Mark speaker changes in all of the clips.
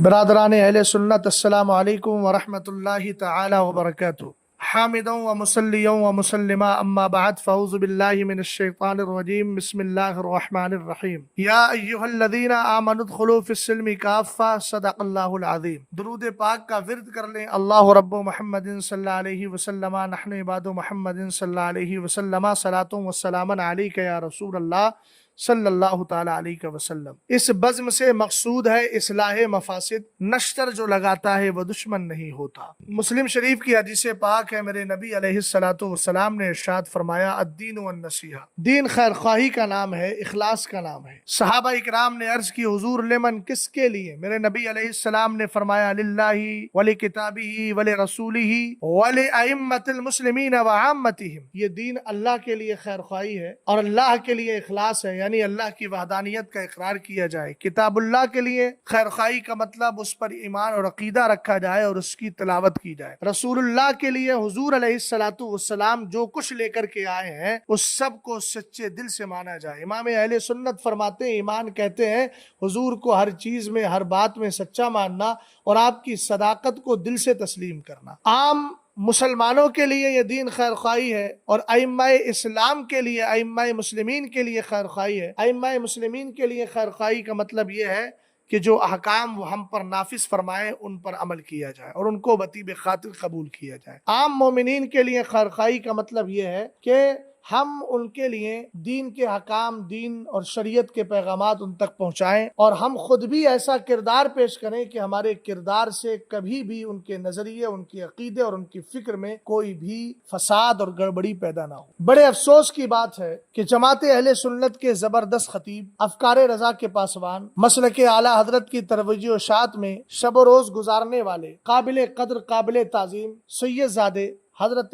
Speaker 1: बरादरान अहले सुन्नत अस्सलामु अलैकुम व रहमतुल्लाहि तआला व बरकातुहू। हामिदन व मुसल्लियन व मुसल्लिमा अम्मा बाद फ़अऊज़ु बिल्लाहि मिनश शैतानिर रजीम बिस्मिल्लाहिर रहमानिर रहीम। या अय्युहल्लज़ीना आमनु दुख़ुलू फ़िस्सिल्मि काफ़्फ़ा सदक़ल्लाहुल अज़ीम। दुरूद पाक का विर्द कर लें। अल्लाहु रब्बु मुहम्मदिन सल्लल्लाहु अलैहि वसल्लम नहनु इबादु मुहम्मदिन सल्लल्लाहु अलैहि वसल्लम सलातुन व सलामुन अलैका या रसूल अल्लाह सल्लल्लाहु ताला अलैहि वसल्लम। इस बज़्म से मकसूद है इस्लाह मफासिद। नश्तर जो लगाता है वह दुश्मन नहीं होता। मुस्लिम शरीफ की हदीस पाक है, मेरे नबी अलैहिस्सलातु वस्सलाम ने इरशाद फरमाया, अद्दीन व नसीहा, दीन खैर ख्वाही का नाम है, इखलास का नाम है। सहाबा इकराम ने अर्ज की, हुजूर लेमन, किसके लिए? मेरे नबी अलैहिस्सलाम ने फरमाया, लिल्लाही व लिकिताबिही व लिरसूलिही व लिअइम्मतिल मुस्लिमीन व आम्मतिहिम। ये दीन अल्लाह के लिए खैर ख्वाही है और अल्लाह के लिए इखलास है, यानी अल्लाह की वहदानियत का इकरार किया जाए। किताबुल्लाह के लिए खैर ख्वाही का मतलब उस पर ईमान और अकीदा रखा जाए और उसकी तिलावत की जाए। रसूलुल्लाह के लिए हुजूर अलैहिस्सलातु वस्सलाम जो कुछ लेकर के आए हैं उस सब को सच्चे दिल से माना जाए। इमाम अहले सुन्नत फरमाते हैं, ईमान कहते हैं हुजूर को हर चीज में, हर बात में सच्चा मानना और आपकी सदाकत को दिल से तस्लीम करना। आम मुसलमानों के लिए यह दीन खैर ख्वाही है और अइम्माए इस्लाम के लिए, अइम्माए मुस्लिमीन के लिए खैर ख्वाही है। अइम्माए मुस्लिमीन के लिए खैर ख्वाही का मतलब यह है कि जो अहकाम वो हम पर नाफिज फरमाए उन पर अमल किया जाए और उनको बतीब खातिर कबूल किया जाए। आम मोमिनीन के लिए खैर ख्वाही का मतलब यह है कि हम उनके लिए दीन के हकाम, दीन और शरीयत के पैगामात उन तक पहुँचाएं और हम खुद भी ऐसा किरदार पेश करें कि हमारे किरदार से कभी भी उनके नजरिए, उनके अकीदे और उनकी फिक्र में कोई भी फसाद और गड़बड़ी पैदा ना हो। बड़े अफसोस की बात है कि जमात अहले सुन्नत के जबरदस्त खतीब, अफकारे रजा के पासवान, मसलके आला हजरत की तरवजी शात में शब रोज गुजारने वाले काबिल कदर, काबिल ताजीम सैयद ज़ादे हजरत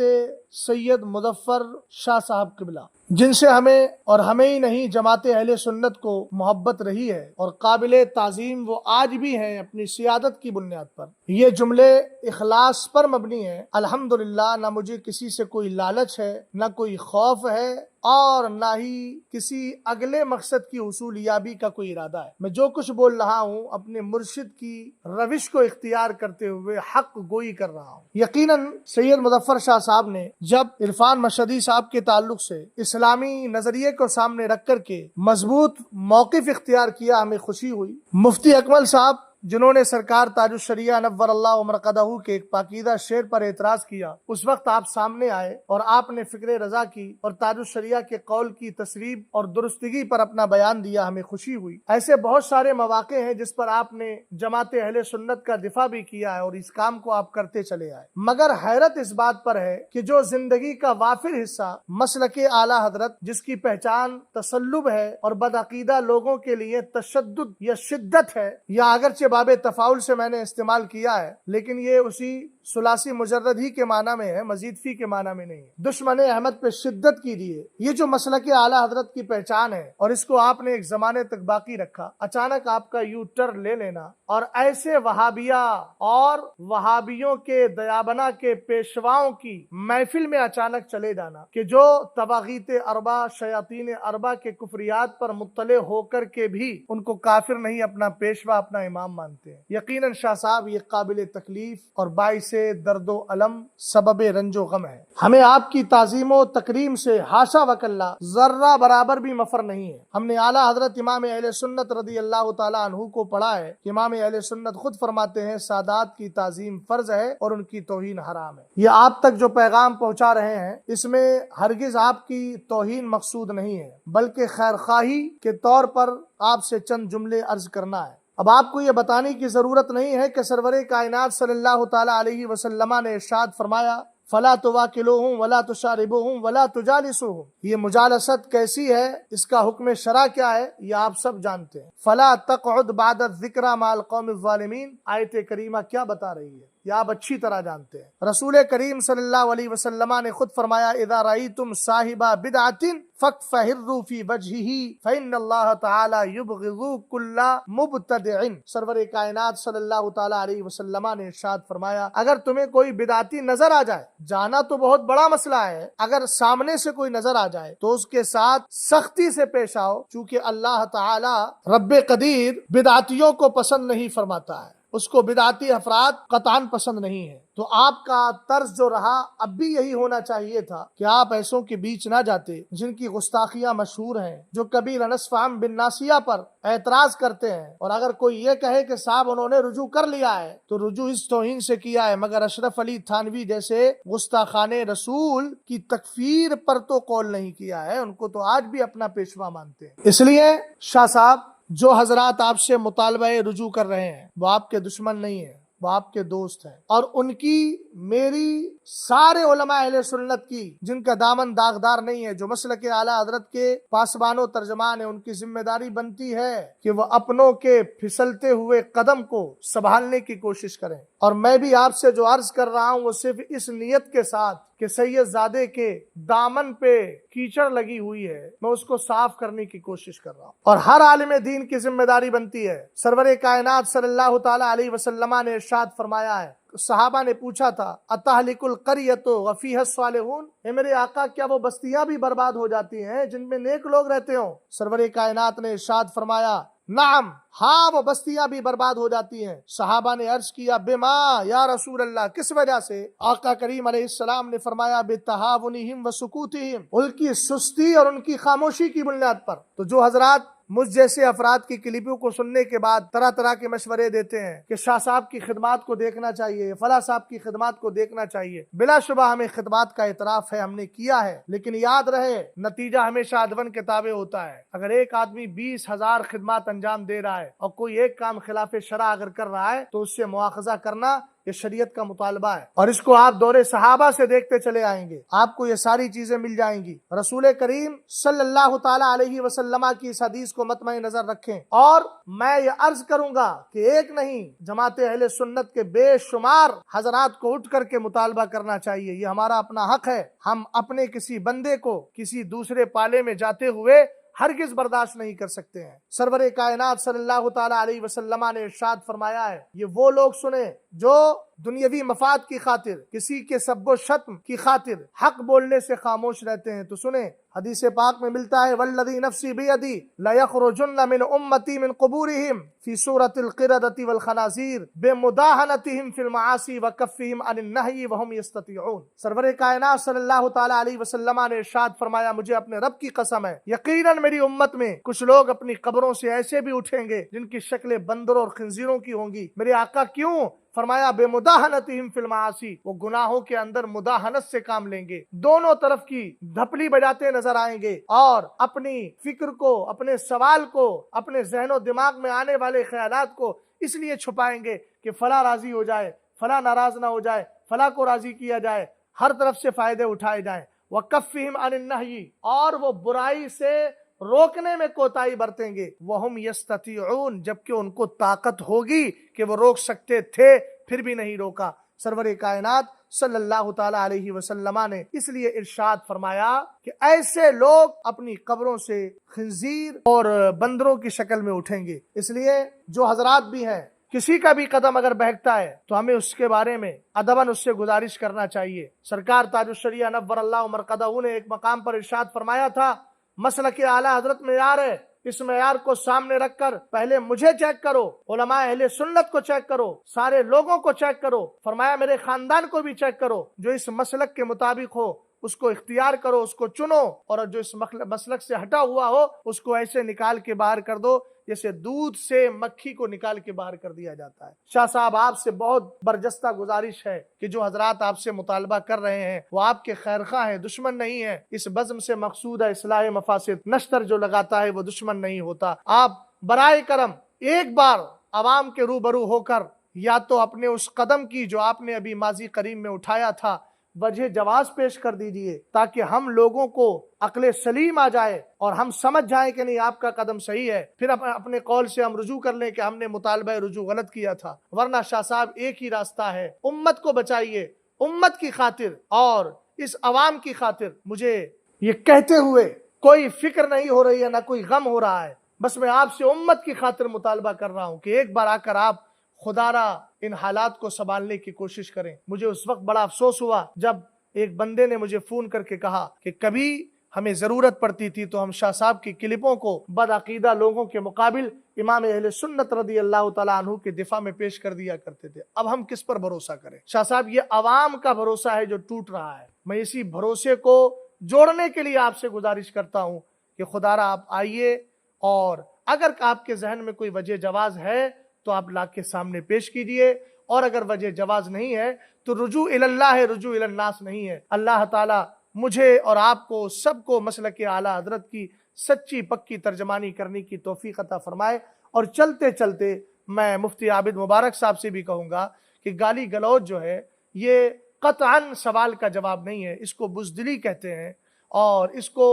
Speaker 1: सैयद मुजफ्फर शाह साहब किबला, जिनसे हमें ही नहीं जमात अहले सुन्नत को मोहब्बत रही है और काबिल ताजीम वो आज भी हैं अपनी सियादत की बुनियाद पर। ये जुमले इखलास पर मबनी है। अल्हम्दुलिल्लाह, ना मुझे किसी से कोई लालच है, ना कोई खौफ है और ना ही किसी अगले मकसद की उसूलियाबी का कोई इरादा है। मैं जो कुछ बोल रहा हूँ अपने मुर्शिद की रविश को इख्तियार करते हुए हक गोई कर रहा हूँ। यकीनन सैयद मुजफ्फर शाह साहब ने जब इरफान मशहदी साहब के ताल्लुक से इस्लामी नजरिए को सामने रख कर के मजबूत मौकिफ इख्तियार किया, हमें खुशी हुई। मुफ्ती अकमल साहब, जिन्होंने सरकार ताजुश शरिया नव्वरल्लाहु मरकदहू के एक पाकीदा शेर पर एतराज किया, उस वक्त आप सामने आए और आपने फिक्र रजा की और ताजुश शरिया के कौल की तस्रीब और दुरुस्तगी पर अपना बयान दिया, हमें खुशी हुई। ऐसे बहुत सारे मौके हैं जिस पर आपने जमात अहले सुन्नत का दिफा भी किया है और इस काम को आप करते चले आए। मगर हैरत इस बात पर है कि जो जिंदगी का वाफिर हिस्सा मसलके आला हजरत, जिसकी पहचान तसल्लुब है और बदअकीदा लोगों के लिए तशद्दुद या शिद्दत है, या अगरचे बाबे तफाउल से मैंने इस्तेमाल किया है लेकिन ये उसी सुलासी मुजर्रद ही के माना में है, मजीद फी के माना में नहीं है। दुश्मन अहमद पे शिद्दत की दिए, ये जो मसलके आला हजरत की पहचान है और इसको आपने एक जमाने तक बाकी रखा। अचानक आपका यू टर्न ले लेना और ऐसे वहाबिया और वहाबियों के दयाबना के पेशवाओं की महफिल में अचानक चले जाना कि जो तवागीत अरबा, शयातीन अरबा के कुफरियात पर मुत्तले होकर के भी उनको काफिर नहीं, अपना पेशवा, अपना इमाम मानते हैं। यकीनन शाह साहब, ये काबिल तकलीफ और बाइस दर्दो अलम, सबबे रंजो गम है। हमें आपकी ताजीमो तकरीम से हाशा वकल्ला जर्रा बराबर भी मफर नहीं है। हमने आला हजरत इमाम अहले सुन्नत रदी अल्लाह ताला अन्हु को पढ़ा है कि इमाम अहले सुन्नत खुद फरमाते हैं, सादात की ताजीम फर्ज है और उनकी तौहीन हराम है। ये आप तक जो पैगाम पहुंचा रहे हैं इसमें हरगिज आपकी तौहीन मकसूद नहीं है, बल्कि खैर ख्वाही के तौर पर आपसे चंद जुमले अर्ज करना है। अब आपको ये बताने की जरूरत नहीं है कि सरवरे कायनात सल्लल्लाहु ताला अलैहि वसल्लम ने इरशाद फरमाया, फला तुवाकिलुहुम वला तुशारिबुहुम वला तुजालिसुहुम। ये मुजालसत कैसी है, इसका हुक्म शरा क्या है, ये आप सब जानते हैं। फला तक़उद बाद ज़िक्रा माल कौमिज़ ज़ालिमीन, आयत करीमा क्या बता रही है ये आप अच्छी तरह जानते हैं। रसूल करीम सल्लल्लाहु अलैहि वसल्लम ने खुद फरमाया, इज़ा रअयतुम साहिबा बिदअतिन फकफहिर्रु फी वजहिही फइन्नल्लाह तआला युबग़िज़ु कुल्ला मुब्तदिइन। सरवर कायनात सल्लल्लाहु ताला अलैहि वसल्लम ने इरशाद फरमाया, अगर तुम्हें कोई बिदअती नजर आ जाए, जाना तो बहुत बड़ा मसला है, अगर सामने से कोई नजर आ जाए तो उसके साथ सख्ती से पेश आओ, चूंकि अल्लाह ताला रब्बे कदीर बिदअतियों को पसंद नहीं फरमाता है। उसको बिदाती अफराद कतान पसंद नहीं है। तो आपका तर्ज जो रहा अब भी यही होना चाहिए था कि आप ऐसों के बीच ना जाते जिनकी गुस्ताखियां मशहूर हैं, जो कबीर अनस फाहम बिन नासिया पर एतराज करते हैं। और अगर कोई ये कहे कि साहब उन्होंने रुजू कर लिया है तो रुजू इस तौहीन से किया है, मगर अशरफ अली थानवी जैसे गुस्ताखाने रसूल की तकफीर पर तो कौल नहीं किया है। उनको तो आज भी अपना पेशवा मानते हैं। इसलिए शाह साहब, जो हजरात आपसे मुतालबा रुजू कर रहे हैं वो आपके दुश्मन नहीं है, वो आपके दोस्त हैं। और उनकी मेरी सारे उलमा अहले सुन्नत की जिनका दामन दागदार नहीं है, जो मसलक आला हजरत के पासबानो तर्जमान है, उनकी जिम्मेदारी बनती है कि वह अपनों के फिसलते हुए कदम को संभालने की कोशिश करें। और मैं भी आपसे जो अर्ज कर रहा हूँ वो सिर्फ इस नियत के साथ कि सैयदजादे के दामन पे कीचड़ लगी हुई है, मैं उसको साफ करने की कोशिश कर रहा हूँ। और हर आलिम दीन की जिम्मेदारी बनती है। सरवरे कायनात सल्लल्लाहु ताला अलैहि वसल्लम ने इरशाद फरमाया है, सहाबा ने पूछा था, अतहलिकुल क़रियतु व फ़ीहा सालिहून, हे मेरे आका क्या वो बस्तियां भी बर्बाद हो जाती हैं जिनमें नेक लोग रहते हो? सरवरे कायनात ने इरशाद फरमाया, नाम, हाँ वो बस्तियां भी बर्बाद हो जाती हैं। सहाबा ने अर्ज किया, बेमा या रसूल अल्लाह, किस वजह से? आका करीम अलैहिस्सलाम ने फरमाया, बेतहावुनिहिम व सुकूतिहिम, उनकी सुस्ती और उनकी खामोशी की बुनियाद पर। तो जो हजरात मुझ जैसे अफराद की क्लिपों को सुनने के बाद तरह तरह के मशवरे देते हैं कि शाह साहब की खिदमात को देखना चाहिए, फला साहब की खिदमात को देखना चाहिए, बिलाशुबा हमें खिदमात का इतराफ है, हमने किया है। लेकिन याद रहे, नतीजा हमेशा अदवन के ताबे होता है। अगर एक आदमी 20,000 खिदमात अंजाम दे रहा है और कोई एक काम खिलाफे शरा अगर कर रहा है तो उससे मुआखजा करना ये शरीयत का मुतालबा है। और इसको आप दौरे सहाबा से देखते चले आएंगे, आपको ये सारी चीजें मिल जाएंगी। रसूल करीम सल्लल्लाहु ताला अलैहि वसल्लम की इस हदीस को मतमई नजर रखें। और मैं ये अर्ज करूंगा कि एक नहीं, जमाते अहले सुन्नत के बेशुमार हजरात को उठ करके मुतालबा करना चाहिए। ये हमारा अपना हक है। हम अपने किसी बंदे को किसी दूसरे पाले में जाते हुए हरगिज बर्दाश्त नहीं कर सकते हैं। सरवरे कायनात सल्लल्लाहु ताला अलैहि वसल्लम ने इरशाद फरमाया है, ये वो लोग सुने जो दुनियावी मफाद की खातिर, किसी के सब्बो शत्म की खातिर हक बोलने से खामोश रहते हैं। तो सुने, हदीस पाक में मिलता है, वल्लज़ी नफ्सी बियदी ला यखरुजुन्ना मिन उम्मती मिन कुबूरिहिम फी सूरतिल क़िरदति वल खनाज़ीर बिमुदाहनतिहिम फिल मआसी व कफ़्फ़िहिम अनिन नहयी व हुम यस्ततीऊन। सरवरे कायनात सल्लल्लाहु ताला अलैहि वसल्लम ने इरशाद फरमाया, मुझे अपने रब की कसम है, यकीनन मेरी उम्मत में कुछ लोग अपनी कब्रों से ऐसे भी उठेंगे जिनकी शक्लें बंदरों और खिंजीरों की होंगी। मेरे आका क्यों? फरमाया, बेमुदाहनतिहिम फिल मासी, वो गुनाहों के अंदर मुदाहनत से काम लेंगे, दोनों तरफ की धपली बजाते नजर आएंगे और अपनी फिक्र को, अपने सवाल को, अपने जहनो दिमाग में आने वाले ख्यालात को इसलिए छुपाएंगे कि फला राजी हो जाए, फला नाराज ना हो जाए, फला को राजी किया जाए, हर तरफ से फायदे उठाए जाए। वकफ़्फ़िहिम अनिन नहयी, और वो बुराई से रोकने में कोताही बरतेंगे। वहुम यस्ततीऊन, जबकि उनको ताकत होगी कि वो रोक सकते थे फिर भी नहीं रोका। सरवरे कायनात सल्लल्लाहु ताला अलैहि वसल्लम ने इसलिए इरशाद फरमाया कि ऐसे लोग अपनी कब्रों से खिंजीर और बंदरों की शक्ल में उठेंगे। इसलिए जो हजरात भी हैं, किसी का भी कदम अगर बहकता है तो हमें उसके बारे में अदबन उससे गुजारिश करना चाहिए। सरकार ताजुश शरिया नव्वरल्लाहु मरकदहू ने एक मकाम पर इरशाद फरमाया था, मसलक आला हजरत मेयार है, इस मेयार को सामने रखकर पहले मुझे चेक करो, उलमा अहले सुन्नत को चेक करो, सारे लोगों को चेक करो। फरमाया मेरे खानदान को भी चेक करो, जो इस मसलक के मुताबिक हो उसको इख्तियार करो, उसको चुनो, और जो इस मसलक से हटा हुआ हो उसको ऐसे निकाल के बाहर कर दो जैसे दूध से मक्खी को निकाल के बाहर कर दिया जाता है। शाह साहब, आपसे बहुत बरजस्ता गुजारिश है कि जो हजरात आपसे मुतालबा कर रहे हैं वो आपके खैरखा हैं, दुश्मन नहीं है। इस बज़्म से मकसूद है इस्लाह मफासिद। नश्तर जो लगाता है वो दुश्मन नहीं होता। आप बराए करम एक बार अवाम के रूबरू होकर या तो अपने उस कदम की जो आपने अभी माजी करीम में उठाया था वजह जवाज पेश कर दीजिए, ताकि हम लोगों को अक्ले सलीम आ जाए और हम समझ जाएं कि नहीं आपका कदम सही है। फिर अपने कौल से हम रुजू कर लें कि हमने मुतालबा रुजू गलत किया था। वरना शाह साहब, एक ही रास्ता है, उम्मत को बचाइए, उम्मत की खातिर और इस अवाम की खातिर। मुझे ये कहते हुए कोई फिक्र नहीं हो रही है, ना कोई गम हो रहा है, बस मैं आपसे उम्मत की खातिर मुतालबा कर रहा हूँ कि एक बार आकर आप खुदारा इन हालात को संभालने की कोशिश करें। मुझे उस वक्त बड़ा अफसोस हुआ जब एक बंदे ने मुझे फोन करके कहा कि कभी हमें ज़रूरत पड़ती थी तो हम शाह साहब की क्लिपों को बदअकीदा लोगों के मुकाबिल इमाम अहले सुन्नत रदी अल्लाह तआला अन्हु के दिफा में पेश कर दिया करते थे। अब हम किस पर भरोसा करें? शाह साहब, ये अवाम का भरोसा है जो टूट रहा है। मैं इसी भरोसे को जोड़ने के लिए आपसे गुजारिश करता हूँ कि खुदारा आप आइए, और अगर आपके जहन में कोई वजह जवाज है तो आप ला के सामने पेश कीजिए, और अगर वजह जवाज नहीं है तो रुजू इलल्लाह है, रुजू इलन्नास नहीं है। अल्लाह ताला मुझे और आपको सबको मसलक आला हजरत की सच्ची पक्की तर्जमानी करने की तौफीक अता फरमाए। और चलते चलते मैं मुफ्ती आबिद मुबारक साहब से भी कहूँगा कि गाली गलौज जो है ये कतअन सवाल का जवाब नहीं है, इसको बुज़दिली कहते हैं और इसको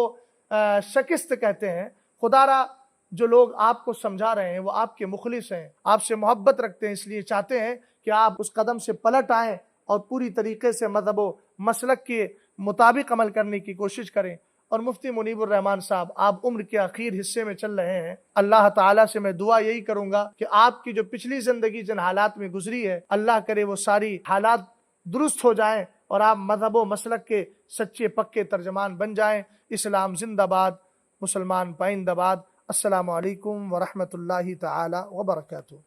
Speaker 1: शिकस्त कहते हैं। खुदारा जो लोग आपको समझा रहे हैं वो आपके मुखलिस हैं, आपसे मोहब्बत रखते हैं, इसलिए चाहते हैं कि आप उस कदम से पलट आएँ और पूरी तरीके से मज़हब व मसलक के मुताबिक अमल करने की कोशिश करें। और मुफ्ती मुनीबुर रहमान साहब, आप उम्र के आखिर हिस्से में चल रहे हैं। अल्लाह ताला से मैं दुआ यही करूंगा कि आपकी जो पिछली जिंदगी जिन हालात में गुजरी है, अल्लाह करे वो सारी हालात दुरुस्त हो जाएं और आप मज़हब व मसलक के सच्चे पक्के तर्जमान बन जाएं। इस्लाम जिंदाबाद, मुसलमान पाइंदाबाद। अस्सलामु अलैकुम व रहमतुल्लाहि तआला व बरकातुहू।